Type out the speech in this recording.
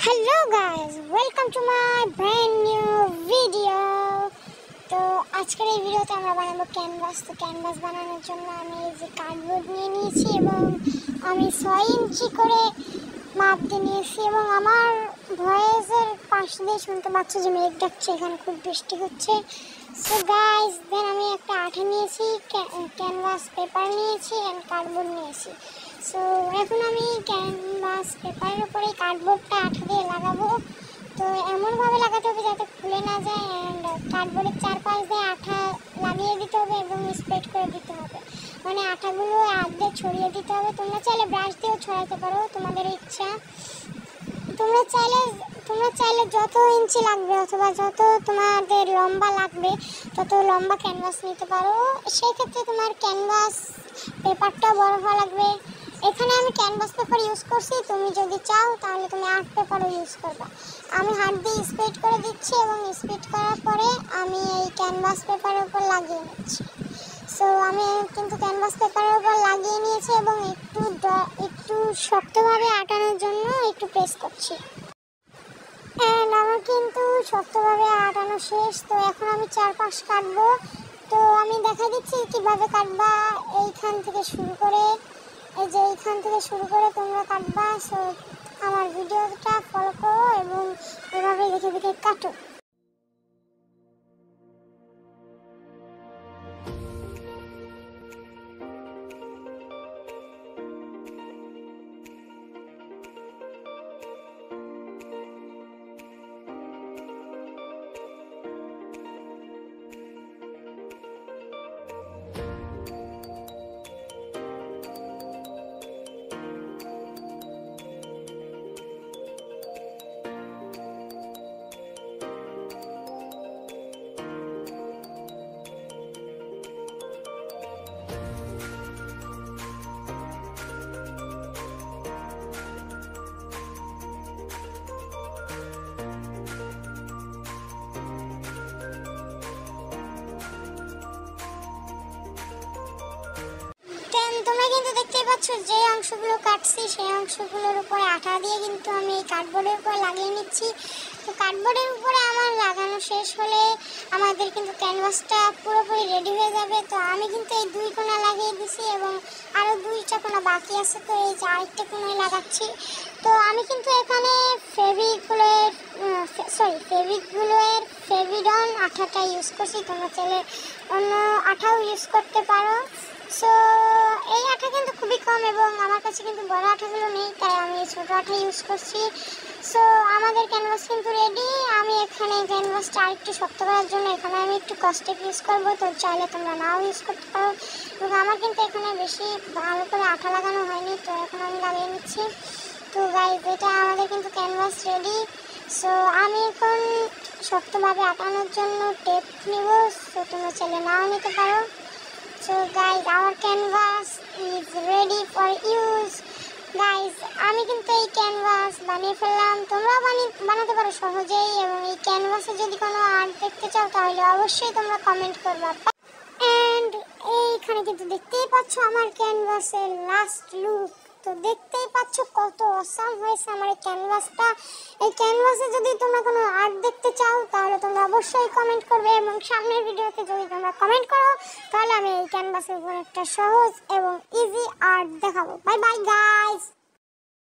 Hello guys, welcome to my brand new video. তো আজকের এই ভিডিওতে আমরা বানাবো ক্যানভাস। তো ক্যানভাস বানানোর জন্য আমি এই যে কার্ডবোর্ড নিয়ে নিয়েছি এবং আমি 6 ইঞ্চি করে মাপ দিয়ে নিয়েছি এবং আমার ভয়েসের পাশ দিয়ে শুনতে পাচ্ছি যে মেঘ ডাকছে, এখানে খুব বৃষ্টি হচ্ছে। সো গাইস, দেন আমি একটা আঠা নিয়েছি, ক্যানভাস পেপার নিয়েছি অ্যান্ড কার্ডবোর্ড নিয়েছি। সো এখন আমি ক্যানভাস পেপারের উপরে কার্ডবোর্ডটা আঠা দিয়ে লাগাবো। তো এমনভাবে লাগাতে হবে যাতে খুলে না যায় অ্যান্ড কার্ডবোর্ডের চারপাশ দিয়ে আঠা লাগিয়ে দিতে হবে এবং স্প্রেড করে দিতে হবে, মানে আঠাগুলো আগে ছড়িয়ে দিতে হবে। তোমরা চাইলে ব্রাশ দিয়েও ছড়াতে পারো, তোমাদের ইচ্ছা। তোমরা চাইলে যত ইঞ্চি লাগবে অথবা যত তোমাদের লম্বা লাগবে তত লম্বা ক্যানভাস নিতে পারো। সেই ক্ষেত্রে তোমার ক্যানভাস পেপারটা বড় হওয়া লাগবে। এখানে আমি ক্যানভাস পেপার ইউজ করছি, তুমি যদি চাও তাহলে তুমি আর্ট পেপারও ইউজ করবা। আমি হাত দিয়ে স্প্রেড করে দিচ্ছি এবং স্প্রেড করার পরে আমি এই ক্যানভাস পেপারের উপর লাগিয়ে নিচ্ছি। সো আমি কিন্তু ক্যানভাস পেপারের উপর লাগিয়ে নিয়েছি এবং একটু শক্তভাবে আটানোর জন্য একটু প্রেস করছি। অ্যান্ড আমার কিন্তু শক্তভাবে আটানো শেষ। তো এখন আমি চারপাশ কাটবো। তো আমি দেখা দিচ্ছি কীভাবে কাটবা। এইখান থেকে শুরু করে তোমরা কাটবা। সো আমার ভিডিওটা ফলো করো এবং এভাবে দেখে দেখে কাটো। তোমরা কিন্তু দেখতেই পাচ্ছ যে অংশগুলো কাটছি সেই অংশগুলোর উপরে আঠা দিয়ে কিন্তু আমি এই কার্ডবোর্ডের উপর লাগিয়ে নিচ্ছি। তো কার্ডবোর্ডের উপরে আমার লাগানো শেষ হলে আমাদের কিন্তু ক্যানভাসটা পুরোপুরি রেডি হয়ে যাবে। তো আমি কিন্তু এই 2 কোণা লাগিয়ে দিছি এবং আরও 2টা কোণা বাকি আছে, তো এই যে আরেকটা কোণায় লাগাচ্ছি। তো আমি কিন্তু এখানে ফেভিগুলোর ফেভিডন আঠাটা ইউজ করছি, তোমরা চাইলে অন্য আঠাও ইউজ করতে পারো। সো এই আঠা কিন্তু খুবই কম এবং আমার কাছে কিন্তু বড় আঠাগুলো নেই, তাই আমি ছোটো আঠা ইউজ করছি। সো আমাদের ক্যানভাস কিন্তু রেডি। আমি এখানে ক্যানভাসটা আরেকটু শক্ত করার জন্য এখানে আমি একটু কস্টেপ ইউজ করবো, তো চাইলে তোমরা নাও ইউজ করতে পারো। এবং আমার কিন্তু এখানে বেশি ভালো করে আঠা লাগানো হয়নি, তো এখন আমি লাগিয়ে নিচ্ছি। তো গাইস, এটা আমাদের কিন্তু ক্যানভাস রেডি। সো আমি এখন শক্তভাবে আটানোর জন্য টেপ নিব, সো তোমরা চাইলে নাও নিতে পারো। So guys, our canvas is ready for use. Guys, আমি কিন্তু এই ক্যানভাস বানিয়ে ফেললাম। তোমরাও বানাতে পারো সহজেই এবং এই ক্যানভাসে যদি কোনো আর্ট দেখতে চাও তাহলে অবশ্যই তোমরা কমেন্ট করবা। অ্যান্ড এইখানে কিন্তু দেখতেই পাচ্ছ আমার ক্যানভাসের লাস্ট লুক। তো দেখতেই পাচ্ছ কত অসাম হয়েছে আমার এই ক্যানভাসটা। এই ক্যানভাসে যদি তোমরা কোনো আর্ট দেখতে চাও তাহলে তোমরা অবশ্যই কমেন্ট করবে এবং সামনের ভিডিওতে যদি তোমরা কমেন্ট করো তাহলে আমি এই ক্যানভাসের উপর একটা সহজ এবং ইজি আর্ট দেখাবো। Bye bye guys.